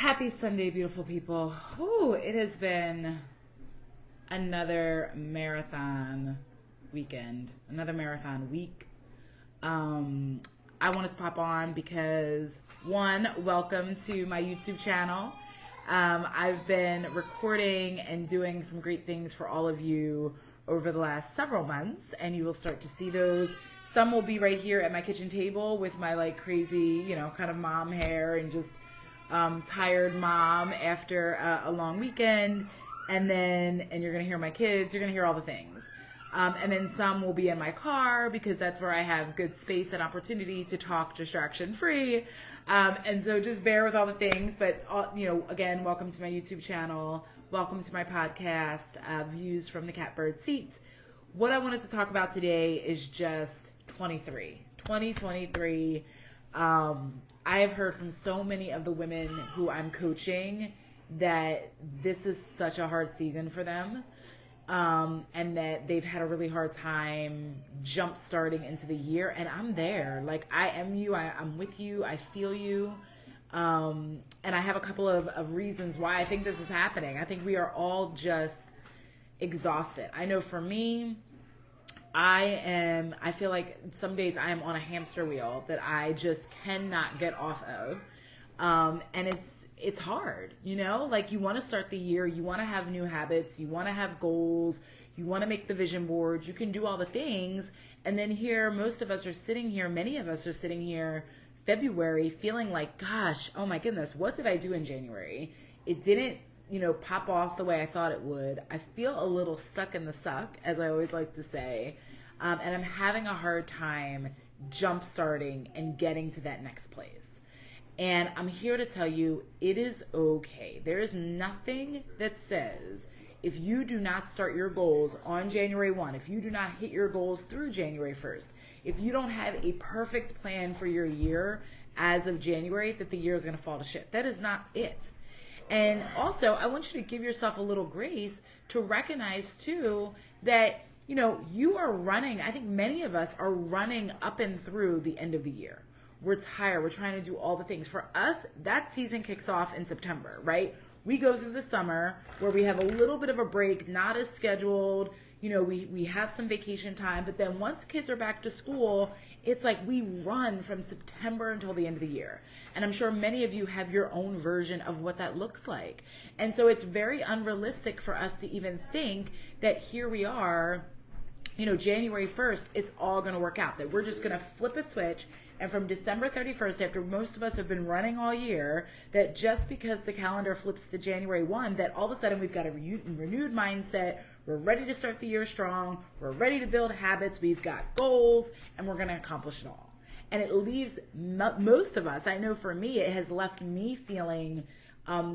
Happy Sunday, beautiful people. Ooh, it has been another marathon weekend, another marathon week. I wanted to pop on because, one, welcome to my YouTube channel. I've been recording and doing some great things for all of you over the last several months, and you will start to see those. Some will be right here at my kitchen table with my like crazy, kind of mom hair and just tired mom after a long weekend, and you're gonna hear my kids, you're gonna hear all the things, and then some will be in my car because that's where I have good space and opportunity to talk distraction free, and so just bear with all the things, but again, welcome to my YouTube channel, welcome to my podcast, Views from the Catbird Seat. What I wanted to talk about today is just 2023. I have heard from so many of the women who I'm coaching that this is such a hard season for them, and that they've had a really hard time jump starting into the year. And I'm there. Like, I am you. I'm with you. I feel you. And I have a couple of reasons why I think this is happening. I think we are all just exhausted. I know for me, I feel like some days I am on a hamster wheel that I just cannot get off of. And it's hard, like you want to start the year, you want to have new habits, you want to have goals, you want to make the vision boards, you can do all the things. And then here, most of us are sitting here, many of us are sitting here February feeling like, gosh, oh my goodness, what did I do in January? It didn't, pop off the way I thought it would. I feel a little stuck in the suck, as I always like to say. And I'm having a hard time jump starting and getting to that next place. And I'm here to tell you, it is okay. There is nothing that says if you do not start your goals on January 1, if you do not hit your goals through January 1st, if you don't have a perfect plan for your year as of January, that the year is going to fall to shit. That is not it. And also, I want you to give yourself a little grace to recognize, too, that, you are running. I think many of us are running up and through the end of the year. We're tired. We're trying to do all the things. For us, that season kicks off in September, right? We go through the summer where we have a little bit of a break, not as scheduled. We have some vacation time, but then once kids are back to school, it's like we run from September until the end of the year. And I'm sure many of you have your own version of what that looks like. And so it's very unrealistic for us to even think that here we are, January 1st, it's all going to work out, that we're just going to flip a switch. And from December 31st, after most of us have been running all year, that just because the calendar flips to January 1, that all of a sudden we've got a renewed mindset. We're ready to start the year strong. We're ready to build habits. We've got goals, and we're going to accomplish it all. And it leaves most of us, I know for me, it has left me feeling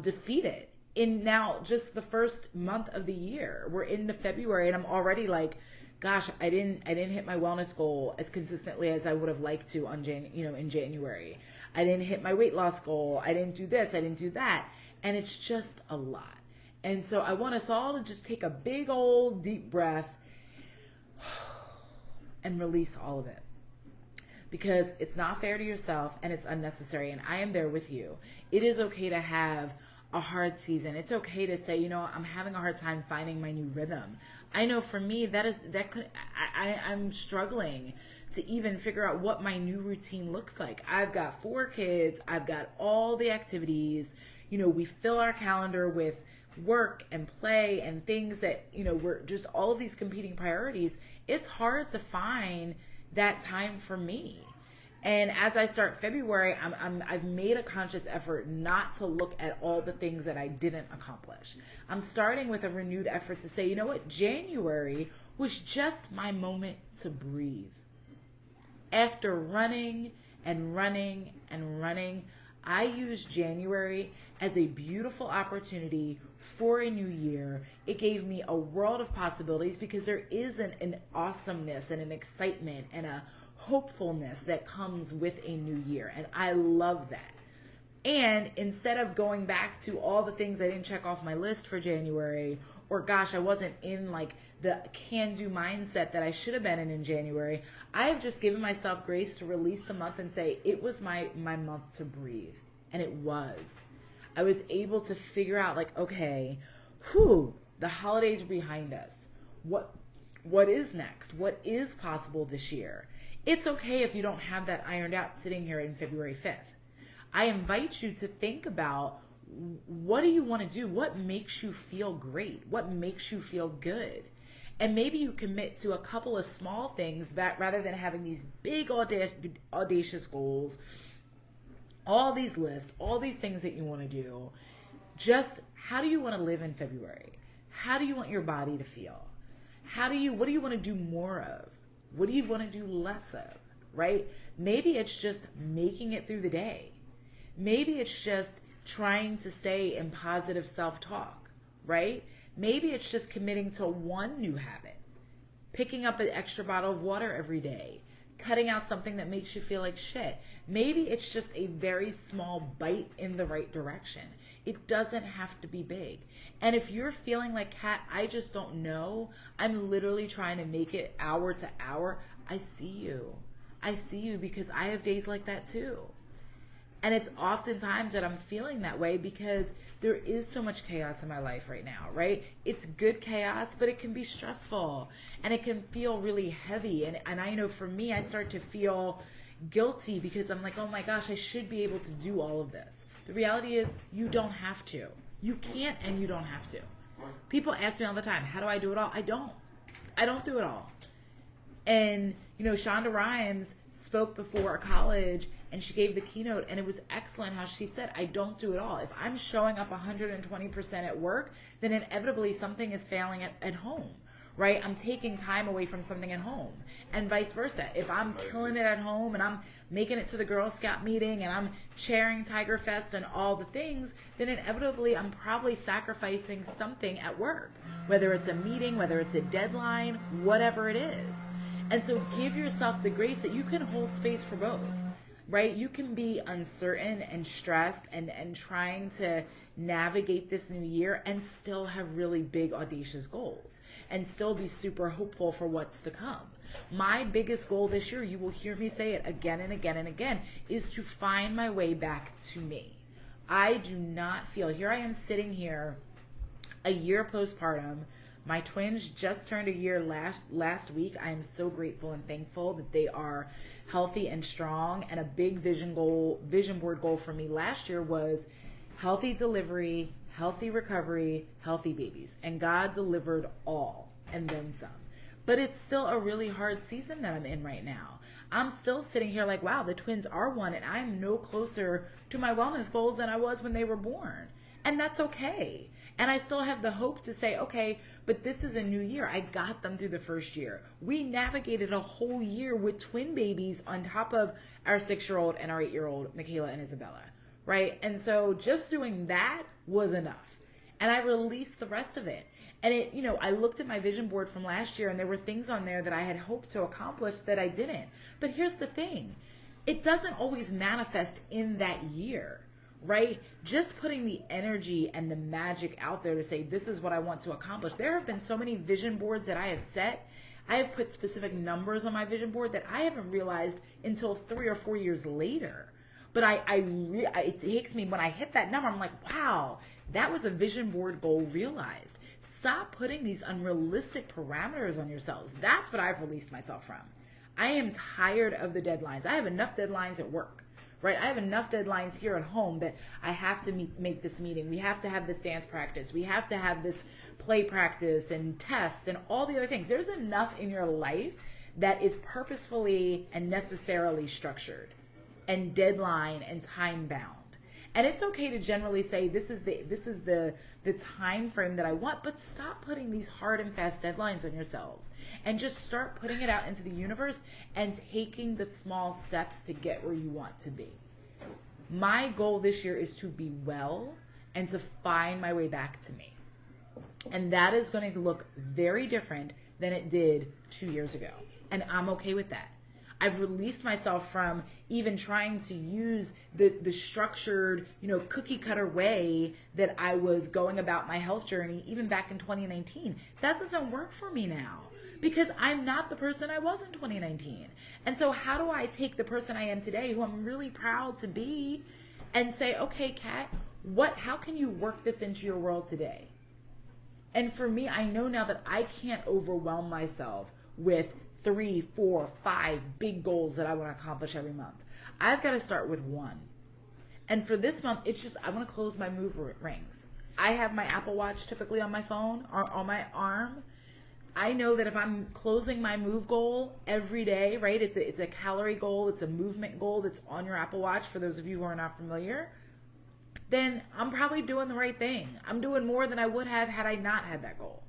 defeated in now just the first month of the year. We're into February, and I'm already like, gosh, I didn't hit my wellness goal as consistently as I would have liked to in January. I didn't hit my weight loss goal. I didn't do this. I didn't do that. And it's just a lot. And so I want us all to just take a big old deep breath and release all of it. Because it's not fair to yourself and it's unnecessary. And I am there with you. It is okay to have a hard season. It's okay to say, I'm having a hard time finding my new rhythm. I know for me I'm struggling to even figure out what my new routine looks like. I've got 4 kids. I've got all the activities. We fill our calendar with work and play and things that, we're just all of these competing priorities. It's hard to find that time for me. And as I start February, I've made a conscious effort not to look at all the things that I didn't accomplish. I'm starting with a renewed effort to say, you know what, January was just my moment to breathe. After running and running and running, I use January as a beautiful opportunity for a new year. It gave me a world of possibilities because there is an awesomeness and an excitement and a hopefulness that comes with a new year. And I love that. And instead of going back to all the things I didn't check off my list for January, or gosh, I wasn't in like the can-do mindset that I should have been in January, I have just given myself grace to release the month and say, it was my month to breathe. And it was. I was able to figure out like, okay, whew, the holidays are behind us. What is next? What is possible this year? It's okay if you don't have that ironed out sitting here in February 5th. I invite you to think about, what do you want to do? What makes you feel great? What makes you feel good? And maybe you commit to a couple of small things rather than having these big audacious goals, all these lists, all these things that you want to do. Just how do you want to live in February? How do you want your body to feel? What do you want to do more of? What do you want to do less of, right? Maybe it's just making it through the day. Maybe it's just trying to stay in positive self-talk, right? Maybe it's just committing to one new habit, picking up an extra bottle of water every day, cutting out something that makes you feel like shit. Maybe it's just a very small bite in the right direction. It doesn't have to be big. And if you're feeling like, Kat, I just don't know, I'm literally trying to make it hour to hour, I see you. I see you, because I have days like that too. And it's oftentimes that I'm feeling that way because there is so much chaos in my life right now, right? It's good chaos, but it can be stressful and it can feel really heavy. And I know for me, I start to feel guilty because I'm like, oh my gosh, I should be able to do all of this. The reality is you don't have to. You can't, and you don't have to. People ask me all the time, how do I do it all? I don't do it all. And, you know, Shonda Rhimes spoke before a college and she gave the keynote, and it was excellent how she said, I don't do it all. If I'm showing up 120% at work, then inevitably something is failing at home, right? I'm taking time away from something at home, and vice versa. If I'm killing it at home and I'm making it to the Girl Scout meeting and I'm chairing Tiger Fest and all the things, then inevitably I'm probably sacrificing something at work, whether it's a meeting, whether it's a deadline, whatever it is. And so give yourself the grace that you can hold space for both, right? You can be uncertain and stressed and trying to navigate this new year and still have really big audacious goals and still be super hopeful for what's to come. My biggest goal this year, you will hear me say it again and again and again, is to find my way back to me. I do not feel, here I am sitting here a year postpartum. My twins just turned a year last week. I am so grateful and thankful that they are healthy and strong. And a big vision board goal for me last year was healthy delivery, healthy recovery, healthy babies. And God delivered all and then some. But it's still a really hard season that I'm in right now. I'm still sitting here like, wow, the twins are one, and I'm no closer to my wellness goals than I was when they were born. And that's okay. And I still have the hope to say, okay, but this is a new year. I got them through the first year. We navigated a whole year with twin babies on top of our 6-year-old and our 8-year-old, Michaela and Isabella, right? And so just doing that was enough. And I released the rest of it. And it, you know, I looked at my vision board from last year and there were things on there that I had hoped to accomplish that I didn't. But here's the thing. It doesn't always manifest in that year. Right? Just putting the energy and the magic out there to say, this is what I want to accomplish. There have been so many vision boards that I have set. I have put specific numbers on my vision board that I haven't realized until 3 or 4 years later. But it takes me, when I hit that number, I'm like, wow, that was a vision board goal realized. Stop putting these unrealistic parameters on yourselves. That's what I've released myself from. I am tired of the deadlines. I have enough deadlines at work. Right? I have enough deadlines here at home that I have to make this meeting. We have to have this dance practice. We have to have this play practice and test and all the other things. There's enough in your life that is purposefully and necessarily structured and deadline and time bound. And it's okay to generally say this is the time frame that I want, but stop putting these hard and fast deadlines on yourselves and just start putting it out into the universe and taking the small steps to get where you want to be. My goal this year is to be well and to find my way back to me. And that is going to look very different than it did 2 years ago. And I'm okay with that. I've released myself from even trying to use the structured, cookie cutter way that I was going about my health journey even back in 2019. That doesn't work for me now because I'm not the person I was in 2019. And so how do I take the person I am today, who I'm really proud to be, and say, okay, Kat, How can you work this into your world today? And for me, I know now that I can't overwhelm myself with 3, 4, 5 big goals that I want to accomplish every month. I've got to start with one. And for this month, it's just, I want to close my move rings. I have my Apple Watch typically on my phone or on my arm. I know that if I'm closing my move goal every day, right? It's a calorie goal, it's a movement goal that's on your Apple Watch for those of you who are not familiar. Then I'm probably doing the right thing. I'm doing more than I would have had I not had that goal.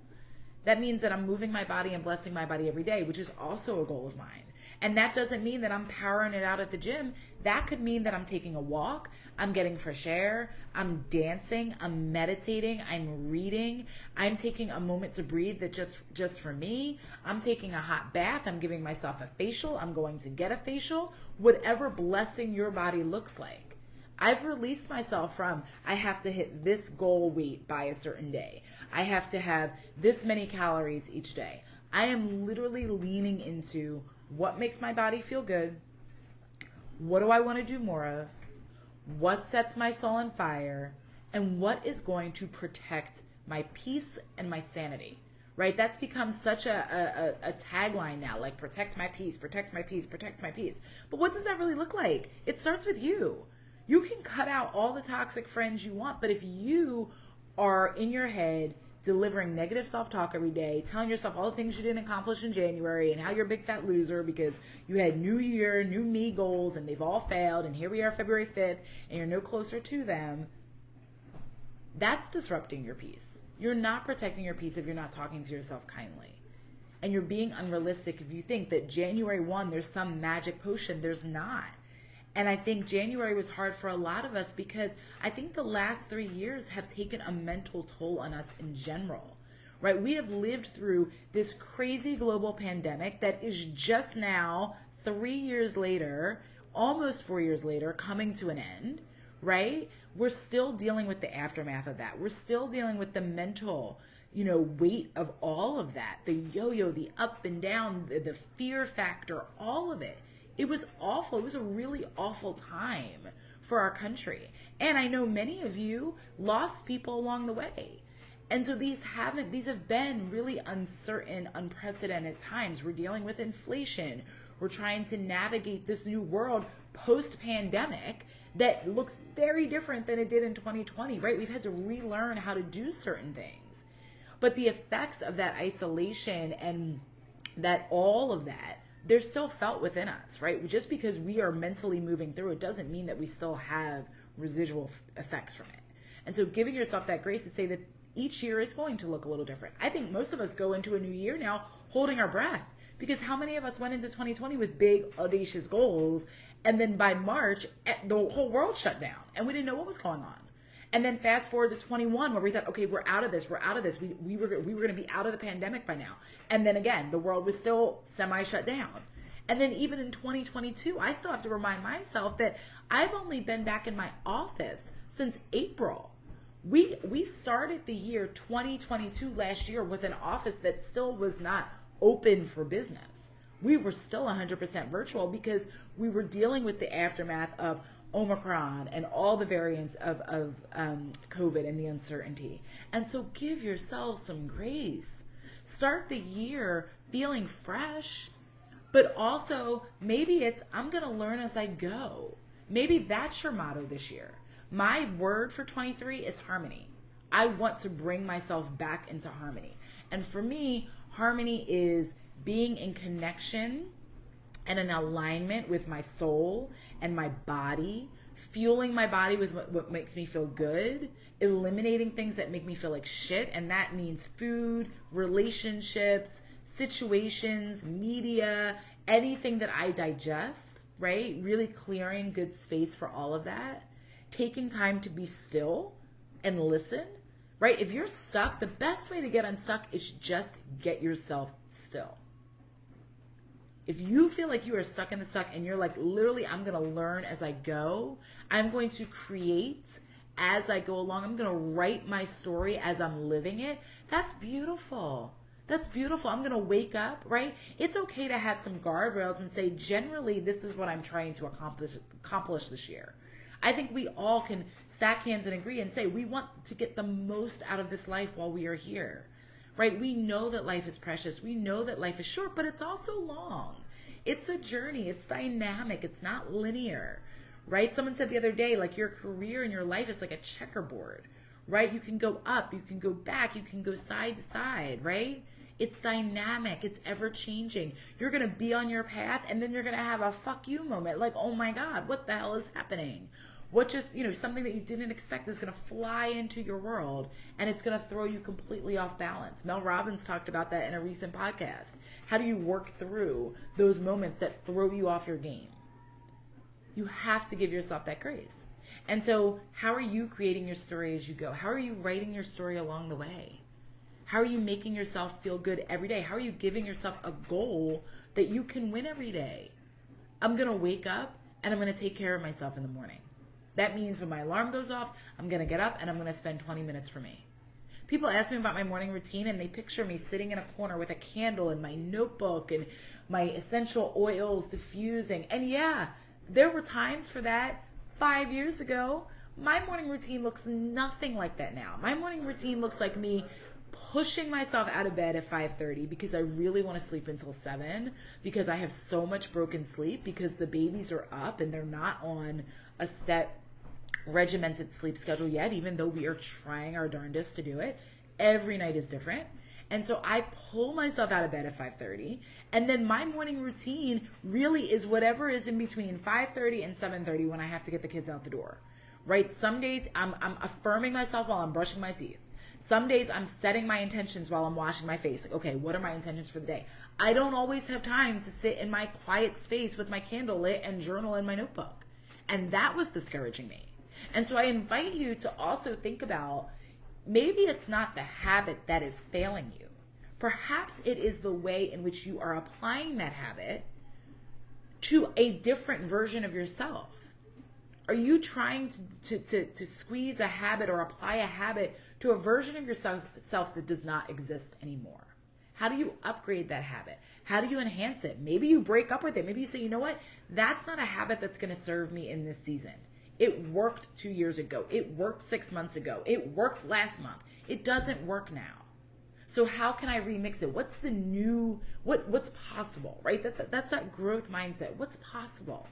That means that I'm moving my body and blessing my body every day, which is also a goal of mine. And that doesn't mean that I'm powering it out at the gym. That could mean that I'm taking a walk, I'm getting fresh air, I'm dancing, I'm meditating, I'm reading, I'm taking a moment to breathe that just for me. I'm taking a hot bath, I'm giving myself a facial, I'm going to get a facial, whatever blessing your body looks like. I've released myself from, I have to hit this goal weight by a certain day. I have to have this many calories each day. I am literally leaning into what makes my body feel good. What do I want to do more of? What sets my soul on fire? And what is going to protect my peace and my sanity? Right? That's become such a tagline now, like protect my peace, protect my peace, protect my peace. But what does that really look like? It starts with you. You can cut out all the toxic friends you want, but if you are in your head delivering negative self-talk every day, telling yourself all the things you didn't accomplish in January and how you're a big fat loser because you had new year, new me goals and they've all failed and here we are February 5th and you're no closer to them, that's disrupting your peace. You're not protecting your peace if you're not talking to yourself kindly. And you're being unrealistic if you think that January 1 there's some magic potion. There's not. And I think January was hard for a lot of us because I think the last 3 years have taken a mental toll on us in general, right? We have lived through this crazy global pandemic that is just now, 3 years later, almost 4 years later, coming to an end, right? We're still dealing with the aftermath of that. We're still dealing with the mental, weight of all of that, the yo-yo, the up and down, the fear factor, all of it. It was awful. It was a really awful time for our country. And I know many of you lost people along the way. And so these have been really uncertain, unprecedented times. We're dealing with inflation. We're trying to navigate this new world post-pandemic that looks very different than it did in 2020, right? We've had to relearn how to do certain things. But the effects of that isolation and that all of that, they're still felt within us, right? Just because we are mentally moving through it doesn't mean that we still have residual effects from it. And so giving yourself that grace to say that each year is going to look a little different. I think most of us go into a new year now holding our breath because how many of us went into 2020 with big, audacious goals and then by March, the whole world shut down and we didn't know what was going on. And then fast forward to 21 where we thought, okay, we're out of this. We were going to be out of the pandemic by now. And then again, the world was still semi-shut down. And then even in 2022, I still have to remind myself that I've only been back in my office since April. We started the year 2022 last year with an office that still was not open for business. We were still 100% virtual because we were dealing with the aftermath of Omicron and all the variants of COVID and the uncertainty. And so give yourself some grace. Start the year feeling fresh, but also maybe it's, I'm going to learn as I go. Maybe that's your motto this year. My word for 23 is harmony. I want to bring myself back into harmony. And for me, harmony is being in connection and an alignment with my soul and my body, fueling my body with what makes me feel good, eliminating things that make me feel like shit. And that means food, relationships, situations, media, anything that I digest, right? Really clearing good space for all of that. Taking time to be still and listen, right? If you're stuck, the best way to get unstuck is just get yourself still. If you feel like you are stuck in the suck and you're like, literally, I'm going to learn as I go. I'm going to create as I go along. I'm going to write my story as I'm living it. That's beautiful. That's beautiful. I'm going to wake up, right? It's okay to have some guardrails and say, generally, this is what I'm trying to accomplish this year. I think we all can stack hands and agree and say we want to get the most out of this life while we are here, right? We know that life is precious. We know that life is short, but it's also long. It's a journey. It's dynamic. It's not linear, right? Someone said the other day, like your career and your life is like a checkerboard, right? You can go up, you can go back, you can go side to side, right? It's dynamic. It's ever changing. You're going to be on your path and then you're going to have a fuck you moment. Like, oh my God, what the hell is happening? What just, something that you didn't expect is going to fly into your world and it's going to throw you completely off balance. Mel Robbins talked about that in a recent podcast. How do you work through those moments that throw you off your game? You have to give yourself that grace. And so how are you creating your story as you go? How are you writing your story along the way? How are you making yourself feel good every day? How are you giving yourself a goal that you can win every day? I'm going to wake up and I'm going to take care of myself in the morning. That means when my alarm goes off, I'm going to get up and I'm going to spend 20 minutes for me. People ask me about my morning routine and they picture me sitting in a corner with a candle and my notebook and my essential oils diffusing. And yeah, there were times for that 5 years ago. My morning routine looks nothing like that now. My morning routine looks like me pushing myself out of bed at 5:30 because I really want to sleep until 7 because I have so much broken sleep because the babies are up and they're not on a set regimented sleep schedule yet, even though we are trying our darndest to do it. Every night is different. And so I pull myself out of bed at 5:30 and then my morning routine really is whatever is in between 5:30 and 7:30 when I have to get the kids out the door, right? Some days I'm affirming myself while I'm brushing my teeth. Some days I'm setting my intentions while I'm washing my face. Like, okay, what are my intentions for the day? I don't always have time to sit in my quiet space with my candle lit and journal in my notebook. And that was discouraging me. And so I invite you to also think about, maybe it's not the habit that is failing you. Perhaps it is the way in which you are applying that habit to a different version of yourself. Are you trying to squeeze a habit or apply a habit to a version of yourself that does not exist anymore? How do you upgrade that habit? How do you enhance it? Maybe you break up with it. Maybe you say, you know what? That's not a habit that's going to serve me in this season. It worked 2 years ago. It worked 6 months ago. It worked last month. It doesn't work now. So how can I remix it? What's the new, what's possible, right? That's that growth mindset. What's possible?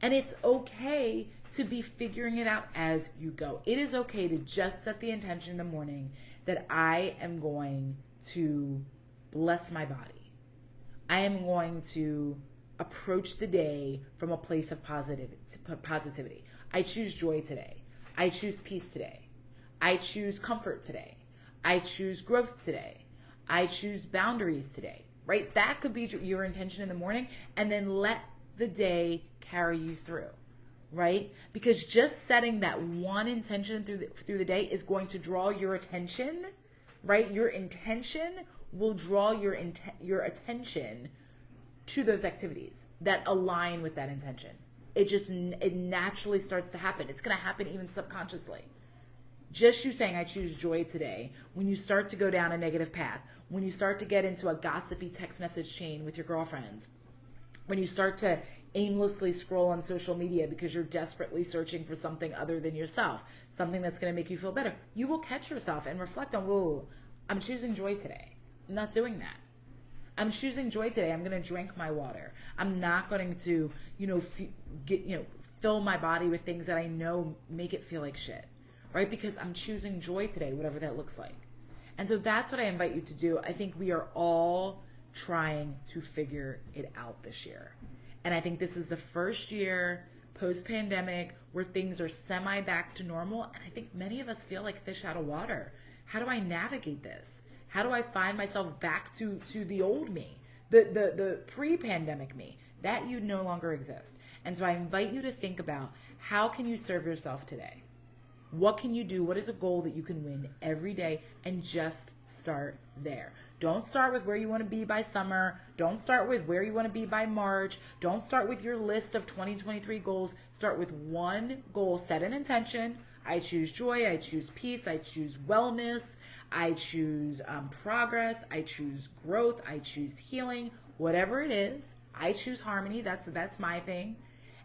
And it's okay to be figuring it out as you go. It is okay to just set the intention in the morning that I am going to bless my body. I am going to approach the day from a place of positivity. I choose joy today. I choose peace today. I choose comfort today. I choose growth today. I choose boundaries today, right? That could be your intention in the morning, and then let the day carry you through, right? Because just setting that one intention through the day is going to draw your attention, right? Your intention will draw your attention to those activities that align with that intention. It naturally starts to happen. It's going to happen even subconsciously. Just you saying, I choose joy today, when you start to go down a negative path, when you start to get into a gossipy text message chain with your girlfriends, when you start to aimlessly scroll on social media because you're desperately searching for something other than yourself, something that's going to make you feel better, you will catch yourself and reflect on, whoa, I'm choosing joy today. I'm not doing that. I'm choosing joy today. I'm going to drink my water. I'm not going to, fill my body with things that I know make it feel like shit, right? Because I'm choosing joy today, whatever that looks like. And so that's what I invite you to do. I think we are all trying to figure it out this year. And I think this is the first year post-pandemic where things are semi back to normal. And I think many of us feel like fish out of water. How do I navigate this? How do I find myself back to the old me, the pre-pandemic me? That you no longer exist. And so I invite you to think about, how can you serve yourself today? What can you do? What is a goal that you can win every day? And just start there. Don't start with where you want to be by summer. Don't start with where you want to be by March. Don't start with your list of 2023 goals. Start with one goal. Set an intention. I choose joy. I choose peace. I choose wellness. I choose progress. I choose growth. I choose healing. Whatever it is, I choose harmony. That's my thing.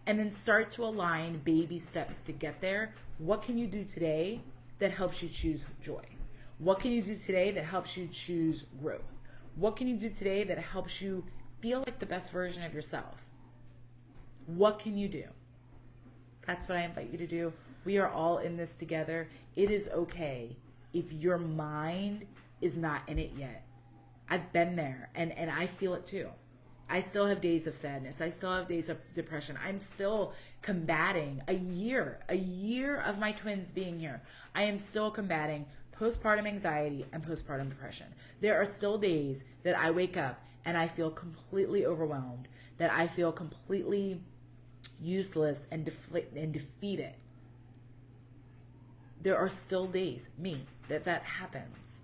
and then start to align baby steps to get there. What can you do today that helps you choose joy? What can you do today that helps you choose growth? What can you do today that helps you feel like the best version of yourself? What can you do? That's what I invite you to do. We are all in this together. It is okay if your mind is not in it yet. I've been there, and I feel it too. I still have days of sadness. I still have days of depression. I'm still combating a year of my twins being here. I am still combating postpartum anxiety and postpartum depression. There are still days that I wake up and I feel completely overwhelmed, that I feel completely useless and defeated. There are still days, that happens.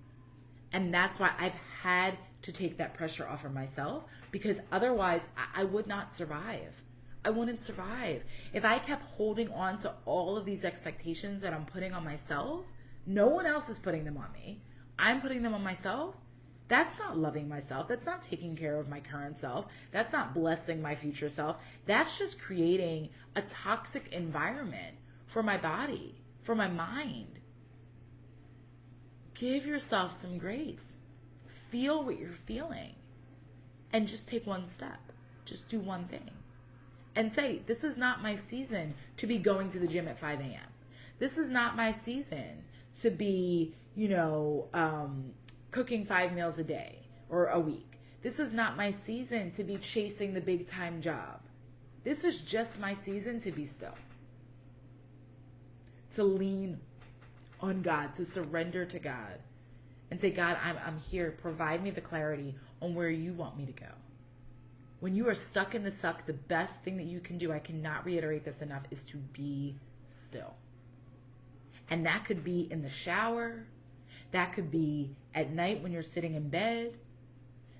And that's why I've had to take that pressure off of myself, because otherwise I would not survive. I wouldn't survive. If I kept holding on to all of these expectations that I'm putting on myself, no one else is putting them on me. I'm putting them on myself. That's not loving myself. That's not taking care of my current self. That's not blessing my future self. That's just creating a toxic environment for my body, for my mind. Give yourself some grace. Feel what you're feeling. And just take one step. Just do one thing. And say, this is not my season to be going to the gym at 5 a.m. This is not my season to be, cooking 5 meals a day or a week. This is not my season to be chasing the big time job. This is just my season to be still. To lean on God, to surrender to God and say, God, I'm here. Provide me the clarity on where you want me to go. When you are stuck in the suck, the best thing that you can do, I cannot reiterate this enough, is to be still. And that could be in the shower. That could be at night when you're sitting in bed.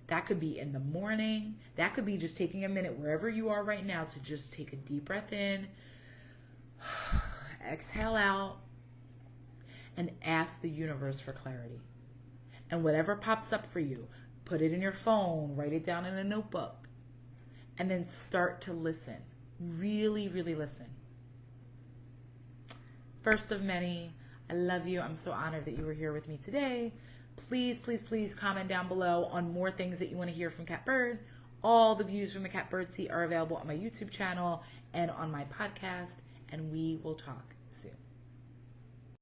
That could be in the morning. That could be just taking a minute wherever you are right now to just take a deep breath in, exhale out, and ask the universe for clarity. And whatever pops up for you, put it in your phone, write it down in a notebook, and then start to listen. Really, really listen. First of many, I love you. I'm so honored that you were here with me today. Please, please, please comment down below on more things that you want to hear from Cat Bird. All the views from the Cat Bird Seat are available on my YouTube channel and on my podcast, and we will talk.